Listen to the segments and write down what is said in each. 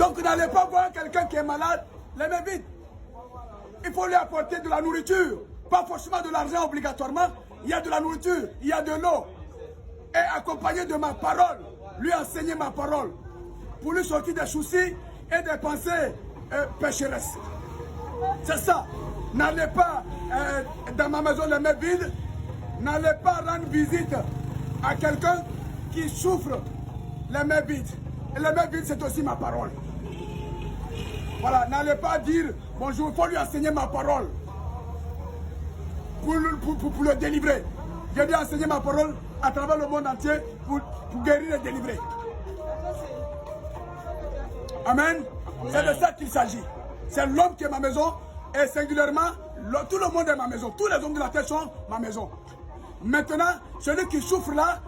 Donc n'allez pas voir quelqu'un qui est malade, les mains vides. Il faut lui apporter de la nourriture. Pas forcément de l'argent obligatoirement. Il y a de la nourriture, il y a de l'eau. Et accompagné de ma parole, lui enseigner ma parole. Pour lui sortir des soucis et des pensées pécheresses. C'est ça. N'allez pas dans ma maison les mains vides. N'allez pas rendre visite à quelqu'un qui souffre les mains vides. Et les mains vides, c'est aussi ma parole. Voilà, n'allez pas dire bonjour, il faut lui enseigner ma parole. Pour le délivrer. J'ai dû enseigner ma parole à travers le monde entier pour guérir et délivrer. Amen. C'est de ça qu'il s'agit. C'est l'homme qui est ma maison et singulièrement, tout le monde est ma maison. Tous les hommes de la terre sont ma maison. Maintenant, celui qui souffre là,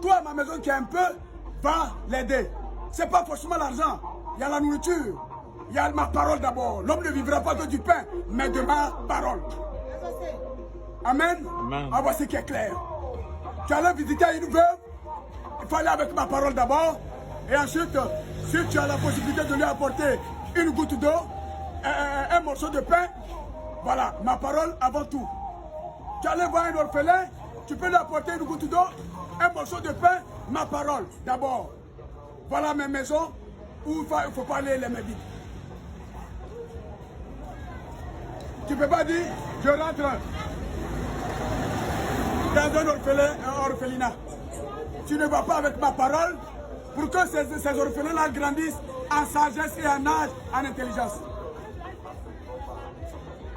toi, ma maison qui est un peu, va l'aider. Ce n'est pas forcément l'argent. Il y a la nourriture. Il y a ma parole d'abord. L'homme ne vivra pas que du pain, mais de ma parole. Amen. Amen. Ah, voici qui est clair. Tu allais visiter une veuve, il faut aller avec ma parole d'abord. Et ensuite, si tu as la possibilité de lui apporter une goutte d'eau, un morceau de pain, voilà, ma parole avant tout. Tu allais voir un orphelin, tu peux lui apporter une goutte d'eau, un morceau de pain, ma parole d'abord. Voilà mes maisons où il ne faut pas aller les mains vides. Tu ne peux pas dire, je rentre dans un orphelinat. Tu ne vas pas avec ma parole pour que ces orphelins-là grandissent en sagesse et en âge, en intelligence.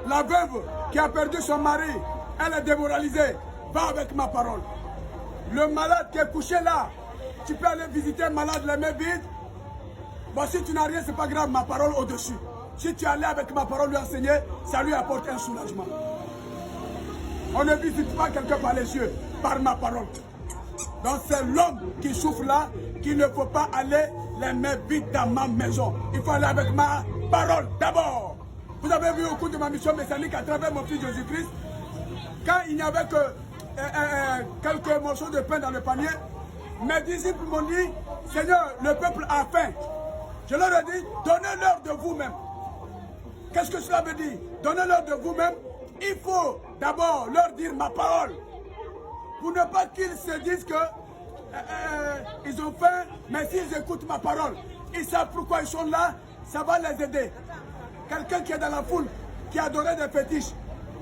La veuve qui a perdu son mari, elle est démoralisée, va avec ma parole. Le malade qui est couché là, tu peux aller visiter un malade les mains vides. Bon, si tu n'as rien, c'est pas grave, ma parole au-dessus. Si tu es allé avec ma parole lui enseigner, ça lui apporte un soulagement. On ne visite pas quelqu'un par les yeux, par ma parole. Donc c'est l'homme qui souffre là, qu'il ne faut pas aller les mains vides dans ma maison. Il faut aller avec ma parole d'abord. Vous avez vu au cours de ma mission messianique à travers mon fils Jésus-Christ, quand il n'y avait que quelques morceaux de pain dans le panier, mes disciples m'ont dit, Seigneur, le peuple a faim. Je leur ai dit, donnez-leur de vous-même. Qu'est-ce que cela veut dire? Donnez-leur de vous-même. Il faut d'abord leur dire ma parole. Pour ne pas qu'ils se disent que ils ont faim, mais s'ils écoutent ma parole, ils savent pourquoi ils sont là, ça va les aider. Quelqu'un qui est dans la foule, qui adorait des fétiches,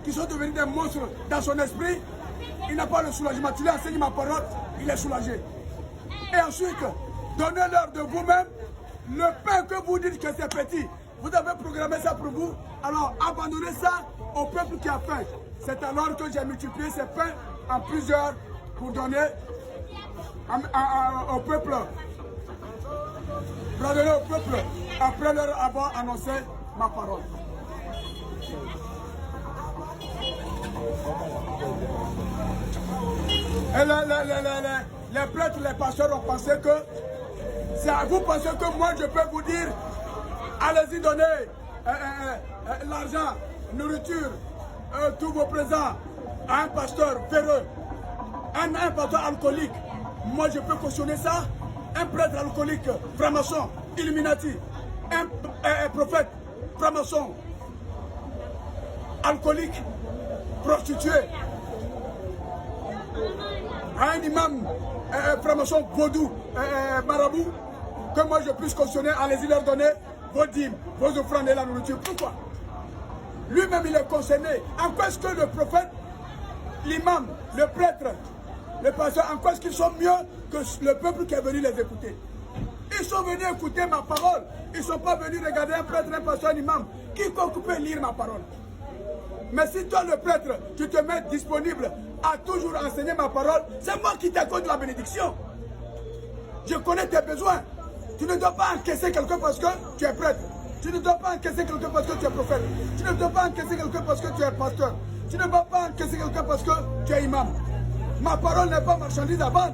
qui sont devenus des monstres dans son esprit, il n'a pas le soulagement. Tu lui enseignes ma parole, il est soulagé. Et ensuite, donnez-leur de vous-même le pain que vous dites que c'est petit. Vous avez programmé ça pour vous, alors abandonnez ça au peuple qui a faim. C'est alors que j'ai multiplié ces pains en plusieurs pour donner au peuple. Pour donner au peuple après leur avoir annoncé ma parole. Et les prêtres, les pasteurs ont pensé que c'est à vous pensez que moi je peux vous dire allez-y donner l'argent, nourriture, tous vos présents à un pasteur véreux, un pasteur alcoolique. Moi je peux cautionner ça. Un prêtre alcoolique, franc-maçon, Illuminati, un prophète, franc-maçon, alcoolique, prostitué, un imam, franc-maçon, vaudou, marabout, que moi je puisse cautionner, allez-y leur donner vos dîmes, vos offrandes et la nourriture. Pourquoi? Lui-même il est concerné. En quoi est-ce que le prophète, l'imam, le prêtre, le pasteur, en quoi est-ce qu'ils sont mieux que le peuple qui est venu les écouter? Ils sont venus écouter ma parole. Ils ne sont pas venus regarder un prêtre, un pasteur, un imam. Quiconque peut lire ma parole. Mais si toi le prêtre, tu te mets disponible à toujours enseigner ma parole, c'est moi qui t'accorde la bénédiction. Je connais tes besoins. Tu ne dois pas encaisser quelqu'un parce que tu es prêtre. Tu ne dois pas encaisser quelqu'un parce que tu es prophète. Tu ne dois pas encaisser quelqu'un parce que tu es pasteur. Tu ne dois pas encaisser quelqu'un parce que tu es imam. Ma parole n'est pas marchandise à vendre.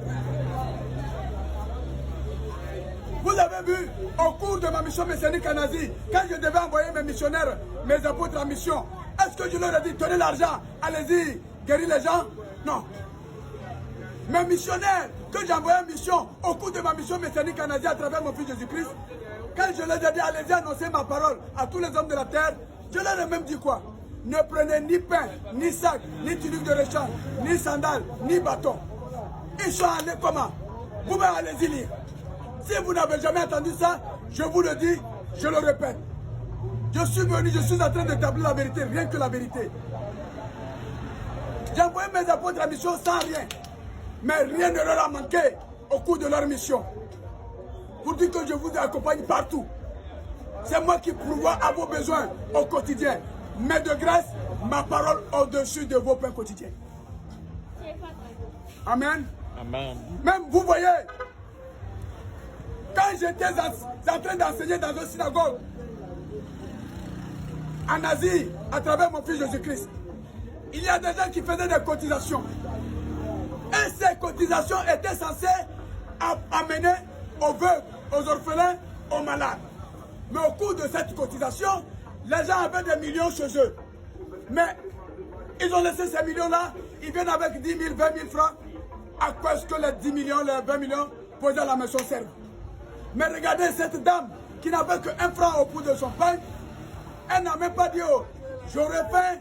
Vous avez vu, au cours de ma mission messianique en Asie, quand je devais envoyer mes missionnaires, mes apôtres en mission, est-ce que je leur ai dit, donnez l'argent, allez-y, guéris les gens? Non. Mes missionnaires que j'ai envoyé une mission au cours de ma mission messianique en Asie à travers mon fils Jésus-Christ. Quand je leur ai dit, allez-y annoncer ma parole à tous les hommes de la terre, je leur ai même dit quoi? Ne prenez ni pain, ni sac, ni tunique de rechange, ni sandales, ni bâton. Ils sont allés comment? Vous-même allez-y lire. Si vous n'avez jamais entendu ça, je vous le dis, je le répète. Je suis venu, je suis en train d'établir la vérité, rien que la vérité. J'ai envoyé mes apôtres à mission sans rien. Mais rien ne leur a manqué au cours de leur mission. Pour dire que je vous accompagne partout. C'est moi qui pourvois à vos besoins au quotidien. Mais de grâce, ma parole au-dessus de vos pains quotidiens. Amen. Amen. Même vous voyez, quand j'étais en train d'enseigner dans une synagogue, en Asie, à travers mon fils Jésus-Christ, il y a des gens qui faisaient des cotisations. Et ces cotisations étaient censées amener aux veuves, aux orphelins, aux malades. Mais au cours de cette cotisation, les gens avaient des millions chez eux. Mais ils ont laissé ces millions-là, ils viennent avec 10 000, 20 000 francs. À quoi est-ce que les 10 millions, les 20 millions posés à la maison servent? Mais regardez cette dame qui n'avait qu'un franc au bout de son pain. Elle n'a même pas dit, oh, j'aurais faim,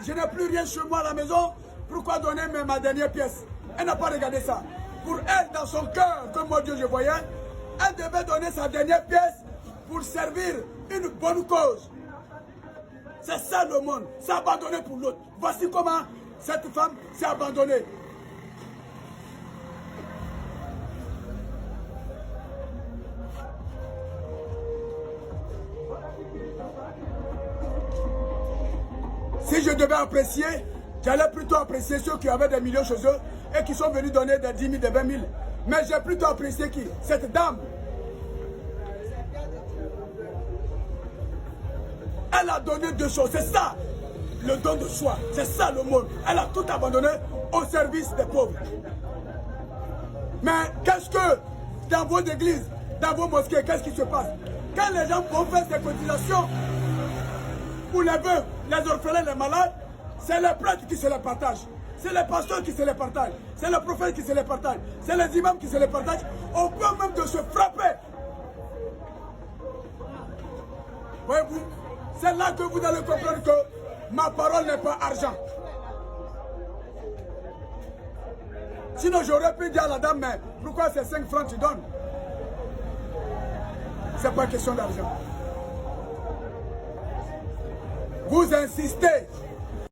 je n'ai plus rien chez moi à la maison, pourquoi donner ma dernière pièce? Elle n'a pas regardé ça. Pour elle, dans son cœur, comme moi Dieu je voyais, elle devait donner sa dernière pièce pour servir une bonne cause. C'est ça le monde, s'abandonner pour l'autre. Voici comment cette femme s'est abandonnée. Si je devais apprécier, j'allais plutôt apprécier ceux qui avaient des millions chez eux et qui sont venus donner des 10 000, des 20 000. Mais j'ai plutôt apprécié qui? Cette dame. Elle a donné deux choses. C'est ça, le don de soi. C'est ça le monde. Elle a tout abandonné au service des pauvres. Mais qu'est-ce que dans vos églises, dans vos mosquées, qu'est-ce qui se passe? Quand les gens vont faire des cotisations pour les veuves, les orphelins, les malades, c'est les prêtres qui se les partagent. C'est les pasteurs qui se les partagent. C'est les prophètes qui se les partagent. C'est les imams qui se les partagent. Au point même de se frapper. Voyez-vous, c'est là que vous allez comprendre que ma parole n'est pas argent. Sinon, j'aurais pu dire à la dame, mais pourquoi ces 5 francs tu donnes? C'est pas question d'argent. Vous insistez